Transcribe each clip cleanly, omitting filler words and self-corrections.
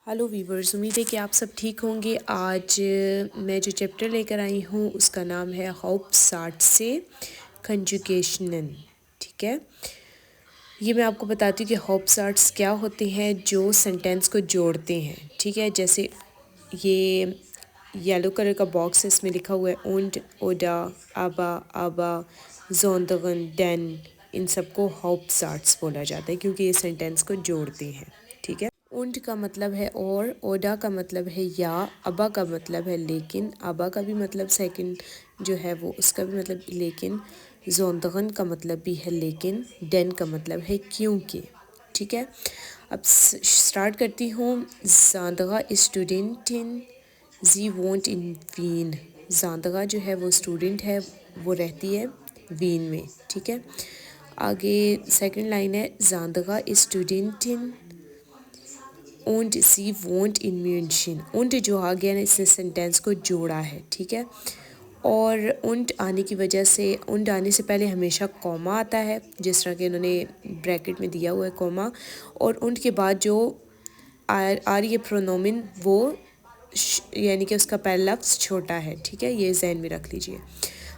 Hello viewers, امید ہے کہ آپ سب ٹھیک ہوں گے۔ آج میں جو چیپٹر لے کر آئی ہوں اس کا نام ہے ہوپ ساٹ سے کنجوگیشنن، ٹھیک ہے۔ یہ میں آپ کو بتاتی ہوں کہ ہوپ ساٹس کیا ہوتے ہیں جو سنٹینس کو جوڑتے ہیں، ٹھیک ہے۔ جیسے یہ یلو کلر کا باکس ہے، اس میں لکھا ہوا ہے اونٹ، اوڈا، آبا، آبا، زوندغن، ڈین، ان سب کو ہوپ ساٹس بولا جاتا ہے کیونکہ یہ سنٹینس کو جوڑتے ہیں، ٹھیک ہے۔ اونٹ کا مطلب ہے اور، اوڈا کا مطلب ہے یا، ابا کا مطلب ہے لیکن، آبا کا بھی مطلب سیکنڈ جو ہے وہ اس کا بھی مطلب لیکن، زوندغن کا مطلب بھی ہے لیکن، ڈین کا مطلب ہے کیونکہ، ٹھیک ہے۔ اب سٹارٹ کرتی ہوں۔ زاندغا اسٹوڈنٹن زی وونٹ ان وین، زاندغا جو ہے وہ اسٹوڈنٹ ہے، وہ رہتی ہے وین میں، ٹھیک ہے۔ آگے سیکنڈ لائن ہے زاندغا اسٹوڈنٹن اونٹ سی وونٹ ان میونشن، اونٹ جو آ گیا نا اس نے سنٹینس کو جوڑا ہے، ٹھیک ہے۔ اور اونٹ آنے کی وجہ سے، اونٹ آنے سے پہلے ہمیشہ کوما آتا ہے، جس طرح کہ انہوں نے بریکٹ میں دیا ہوا ہے کوما، اور اونٹ کے بعد جو آ رہی ہے پرونومن وہ یعنی کہ اس کا پہلا لفظ چھوٹا ہے، ٹھیک ہے، یہ ذہن میں رکھ لیجئے۔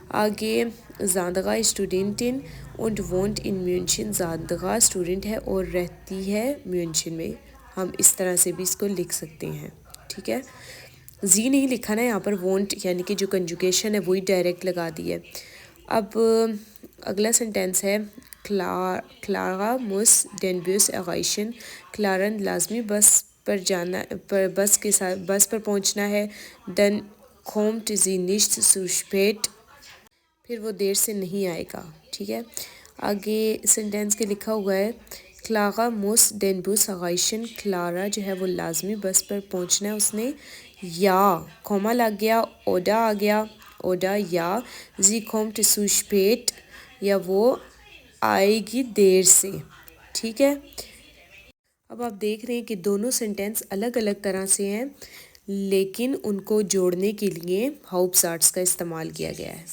آگے زاندغا اسٹوڈنٹن اونٹ وونٹ ان میونشن، زاندغا اسٹوڈنٹ ہے اور رہتی ہے میونشن میں، ہم اس طرح سے بھی اس کو لکھ سکتے ہیں، ٹھیک ہے۔ زی نہیں لکھا نا یہاں پر، وونٹ یعنی کہ جو کنجوگیشن ہے وہی ڈائریکٹ لگا دی ہے۔ اب اگلا سنٹینس ہے Clara muss den Bus erreichen، Clara لازمی بس پر جانا، بس پر پہنچنا ہے، dann kommt sie nicht zu spät، پھر وہ دیر سے نہیں آئے گا، ٹھیک ہے۔ آگے سنٹینس کے لکھا ہوا ہے Clara muss den Bus erreichen، Clara جو ہے وہ لازمی بس پر پہنچنا ہے اس نے، یا کوما لگ گیا، اوڈا آ گیا، اوڈا یا، sie kommt zu spät، یا وہ آئے گی دیر سے، ٹھیک ہے۔ اب آپ دیکھ رہے ہیں کہ دونوں سنٹینس الگ الگ طرح سے ہیں لیکن ان کو جوڑنے کے لیے ہوپ ساٹس کا استعمال کیا گیا ہے۔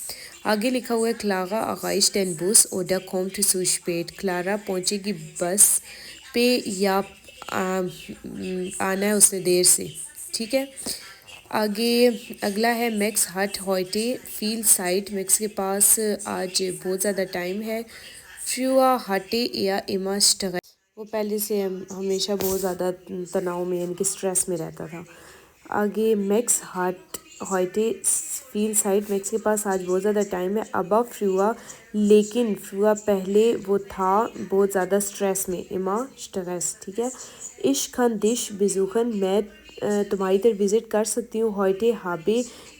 آگے لکھا ہوا ہے Clara erreicht den Bus oder kommt zu spät، Clara پہنچے گی بس پہ یا آنا ہے اس نے دیر سے، ٹھیک ہے۔ آگے اگلا ہے میکس ہٹ heute viel Zeit، میکس کے پاس آج بہت زیادہ ٹائم ہے، früher hatte er immer Stress، وہ پہلے سے ہمیشہ بہت زیادہ تناؤ میں یعنی کہ سٹریس میں رہتا تھا۔ آگے میکس ہٹ heute viel Zeit، میکس کے پاس آج بہت زیادہ ٹائم ہے، ابا früher لیکن، früher پہلے وہ تھا بہت زیادہ سٹریس میں، immer Stress، ٹھیک ہے۔ ich kann dich besuchen، میں تمہاری طرف وزٹ کر سکتی ہوں، heute habe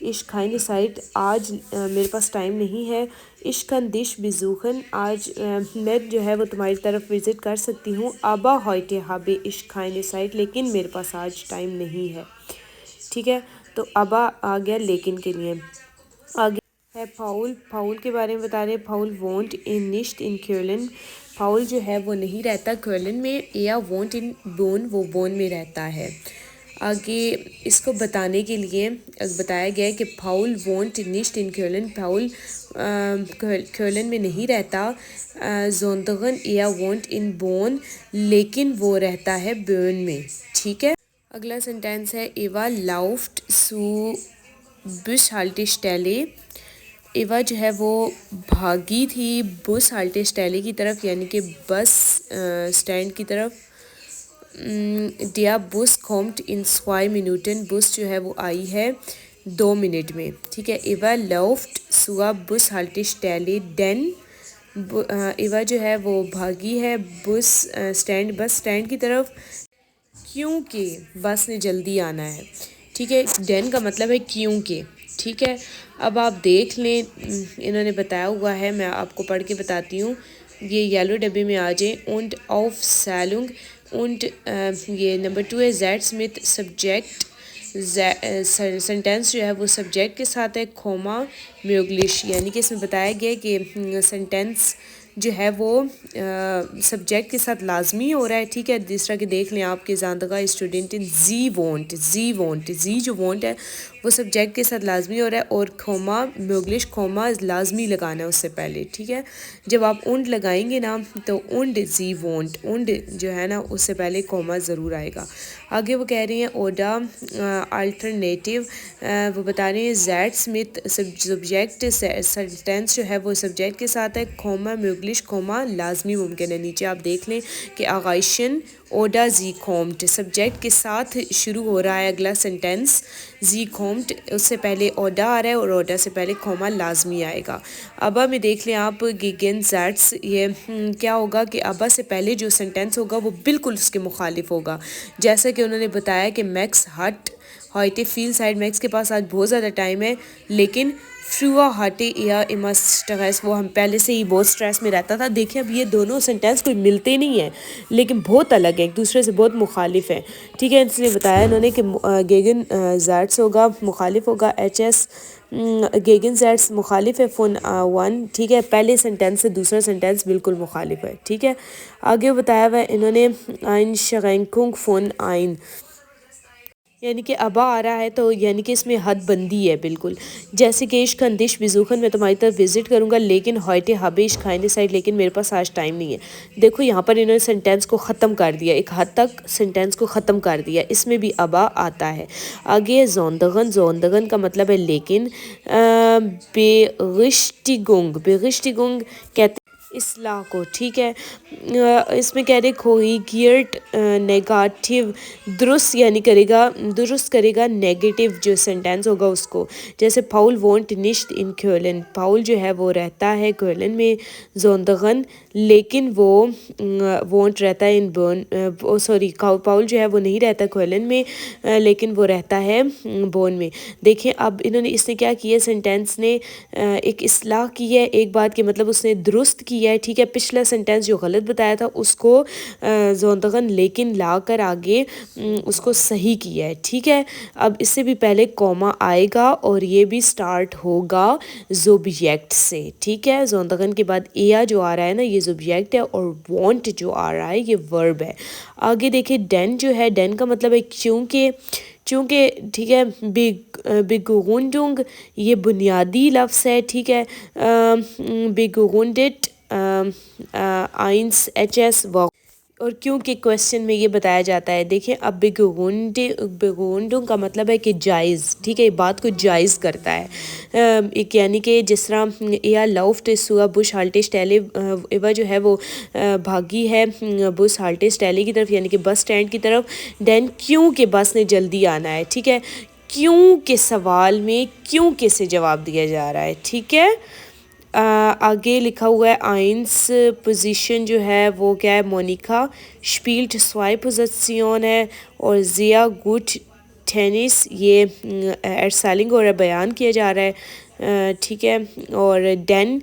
ich keine Zeit، آج میرے پاس ٹائم نہیں ہے، ich kann dich besuchen، آج میں جو ہے وہ تمہاری طرف وزٹ کر سکتی ہوں، aber heute habe ich keine Zeit، لیکن میرے پاس آج ٹائم نہیں ہے، ٹھیک ہے۔ تو ابا آ گیا لیکن کے لیے۔ آگے ہے پاؤل، پاؤل کے بارے میں بتا رہے ہیں، Paul won't in nicht in Köln، Paul جو ہے وہ نہیں رہتا کولن میں، یا وونٹ ان بون، وہ بون میں رہتا ہے۔ آگے اس کو بتانے کے لیے بتایا گیا ہے کہ Paul won't nicht in Köln، Paul colon میں نہیں رہتا، زوندغن یا وونٹ ان بون، لیکن وہ رہتا ہے بون میں، ٹھیک ہے۔ اگلا سنٹینس ہے Eva lauft zu Bushaltestelle، Eva جو ہے وہ بھاگی تھی بس ہالٹیسٹیلے کی طرف یعنی کہ بس سٹینڈ کی طرف، der Bus kommt in 2 Minuten، بس جو ہے وہ آئی ہے 2 منٹ میں، ٹھیک ہے۔ Eva lauft zur Bushaltestelle denn، Eva جو ہے وہ بھاگی ہے بس سٹینڈ کی طرف کیونکہ بس نے جلدی آنا ہے، ٹھیک ہے۔ دین کا مطلب ہے کیونکہ، ٹھیک ہے۔ اب آپ دیکھ لیں انہوں نے بتایا ہوا ہے، میں آپ کو پڑھ کے بتاتی ہوں، یہ یلو ڈبے میں آ جائیں، und Aufzählung، und یہ نمبر 2 ہے زیڈ اسمتھ، سبجیکٹ، سنٹینس جو ہے وہ سبجیکٹ کے ساتھ ہے، کھوما میوگلش، یعنی کہ اس میں بتایا گیا کہ سنٹینس جو ہے وہ سبجیکٹ کے ساتھ لازمی ہو رہا ہے، ٹھیک ہے. جس طرح کہ دیکھ لیں آپ کے زاندگا اسٹوڈنٹن زی وونٹ زی جو وونٹ ہے وہ سبجیکٹ کے ساتھ لازمی ہو رہا ہے، اور کھوما موگلش کھوما لازمی لگانا ہے اس سے پہلے، ٹھیک ہے. جب آپ اونڈ لگائیں گے نا تو اونڈ زی وونٹ، اونڈ جو ہے نا اس سے پہلے کھوما ضرور آئے گا. آگے وہ کہہ رہی ہیں اوڈا الٹرنیٹیو، وہ بتا رہے ہیں زیڈ اسمتھ سبجیکٹ سینٹینس جو ہے وہ سبجیکٹ کے ساتھ ہے، کھوما موگلش کھوما لازمی ممکن ہے. نیچے آپ دیکھ لیں کہ آغائشن اوڈا زی کھومٹ سبجیکٹ کے ساتھ شروع ہو رہا ہے اگلا سینٹینس، زی کھومٹ اس سے پہلے اوڈا آ رہا ہے اور اوڈا سے پہلے کھوما لازمی آئے گا. ابا میں دیکھ لیں آپ گیگن زیٹس، یہ کیا ہوگا کہ ابا سے پہلے جو سینٹینس ہوگا وہ بالکل اس کے مخالف ہوگا. جیسا کہ انہوں نے بتایا کہ میکس ہٹ ہائٹے فیل سائڈ، میکس کے پاس آج بہت زیادہ ٹائم ہے لیکن فروا ہاٹے یا اما سٹریس، وہ ہم پہلے سے ہی بہت سٹریس میں رہتا تھا. دیکھیں اب یہ دونوں سینٹینس کوئی ملتے نہیں ہیں لیکن بہت الگ ہیں، ایک دوسرے سے بہت مخالف ہیں، ٹھیک ہے. اس لیے بتایا انہوں نے کہ گیگن زیڈس ہوگا مخالف ہوگا ایچ ایس، گیگن زیڈس مخالف ہے فون ون، ٹھیک ہے. پہلے سینٹینس سے دوسرا سینٹینس بالکل مخالف ہے، ٹھیک ہے. آگے بتایا ہوا ہے انہوں نے آئن شرینکنگ فون آئن، یعنی کہ ابا آ رہا ہے تو یعنی کہ اس میں حد بندی ہے بالکل. جیسے کہ عشق اندیش بزوخن، میں تمہاری طرف وزٹ کروں گا لیکن ہائٹے ہبیش کھائنے سائڈ، لیکن میرے پاس آج ٹائم نہیں ہے. دیکھو یہاں پر انہوں نے سینٹینس کو ختم کر دیا، ایک حد تک سینٹینس کو ختم کر دیا، اس میں بھی ابا آتا ہے. آگے زوندگن، زوندگن کا مطلب ہے لیکن، بےغشتگنگ کہتے اصلاح کو، ٹھیک ہے. اس میں کہہ رہے کوریگیٹ نیگیٹو، درست یعنی کرے گا، درست کرے گا نیگیٹو جو سینٹینس ہوگا اس کو. جیسے پاؤل وونٹ نشت ان کیولن، پاؤل جو ہے وہ رہتا ہے کیولن میں، زوندگن لیکن وہ وونٹ رہتا ہے ان بون، سوری پاؤل جو ہے وہ نہیں رہتا کیولن میں لیکن وہ رہتا ہے بون میں. دیکھیں اب انہوں نے اس نے کیا کیا، سینٹینس نے ایک اصلاح کی ہے، ایک بات کے مطلب اس نے درست کیا ہے، ٹھیک ہے. پچھلا سینٹینس جو غلط بتایا تھا اس کو زوندگن لیکن لا کر آگے اس کو صحیح کیا ہے، ٹھیک ہے. اب اس سے بھی پہلے کوما آئے گا اور یہ بھی سٹارٹ ہوگا زوبجیکٹ سے، ٹھیک ہے. زوندگن کے بعد ایا جو آ رہا ہے نا یہ زوبجیکٹ ہے، اور وانٹ جو آ رہا ہے یہ ورب ہے. آگے دیکھیں ڈین جو ہے، ڈین کا مطلب ہے چونکہ، ٹھیک ہے. بگونڈنگ یہ بنیادی لفظ ہے، ٹھیک ہے. بگونڈٹ آئنس ایچ ایس، اور کیونکہ کویسچن میں یہ بتایا جاتا ہے. دیکھیں اب بگونڈنگ کا مطلب ہے کہ جائز، ٹھیک ہے، یہ بات کو جائز کرتا ہے. ایک یعنی کہ جس طرح یا لوفٹ سوا بش ہالٹے سٹیلے، ایوا جو ہے وہ بھاگی ہے بس ہالٹے سٹیلے کی طرف یعنی کہ بس سٹینڈ کی طرف. دین کیوں کہ بس نے جلدی آنا ہے، ٹھیک ہے. کیوں کے سوال میں کیوں کے سے جواب دیا جا رہا ہے، ٹھیک ہے. آگے لکھا ہوا ہے آئنس پوزیشن جو ہے وہ کیا ہے، مونیکا شپیلٹ سوائی پوزیشن ہے، اور زیا گوٹ ٹینس یہ ایرسیلنگ اور بیان کیا جا رہا ہے، ٹھیک ہے. اور ڈین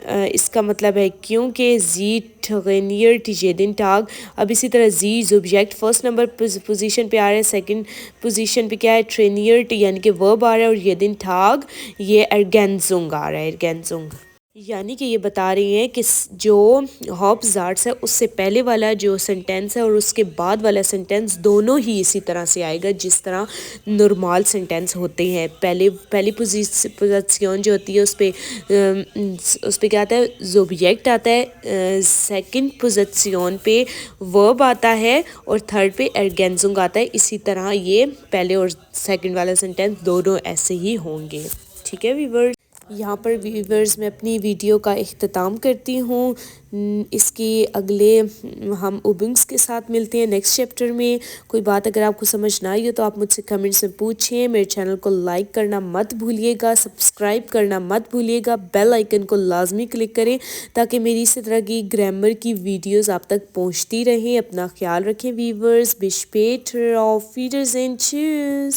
اس کا مطلب ہے کیونکہ، زی ٹرینیرٹ جیدن ٹاگ. اب اسی طرح زی زوبجیکٹ فرسٹ نمبر پوزیشن پہ آ رہا ہے، سیکنڈ پوزیشن پہ کیا ہے، ٹرینیرٹ یعنی کہ ورب آ رہا ہے، اور یدن ٹاگ یہ ارگینزنگ آ رہا ہے، ارگینزنگ. یعنی کہ یہ بتا رہی ہیں کہ جو ہاپ زارٹس ہے اس سے پہلے والا جو سینٹینس ہے اور اس کے بعد والا سینٹینس دونوں ہی اسی طرح سے آئے گا جس طرح نارمل سینٹینس ہوتے ہیں. پہلی پوزیشن جو ہوتی ہے اس پہ کیا آتا ہے، زوبجیکٹ آتا ہے. سیکنڈ پوزیشن پہ ورب آتا ہے اور تھرڈ پہ ارگینزنگ آتا ہے. اسی طرح یہ پہلے اور سیکنڈ والا سینٹینس دونوں ایسے ہی ہوں گے، ٹھیک ہے ویورز. یہاں پر ویورز میں اپنی ویڈیو کا اختتام کرتی ہوں. اس کی اگلے ہم اوبنگس کے ساتھ ملتے ہیں نیکسٹ چیپٹر میں. کوئی بات اگر آپ کو سمجھ نہ آئی ہو تو آپ مجھ سے کمنٹس میں پوچھیں. میرے چینل کو لائک کرنا مت بھولیے گا، سبسکرائب کرنا مت بھولیے گا، بیل آئیکن کو لازمی کلک کریں تاکہ میری اسی طرح کی گرامر کی ویڈیوز آپ تک پہنچتی رہیں. اپنا خیال رکھیں viewers. Bush Peter of feeders and چیز.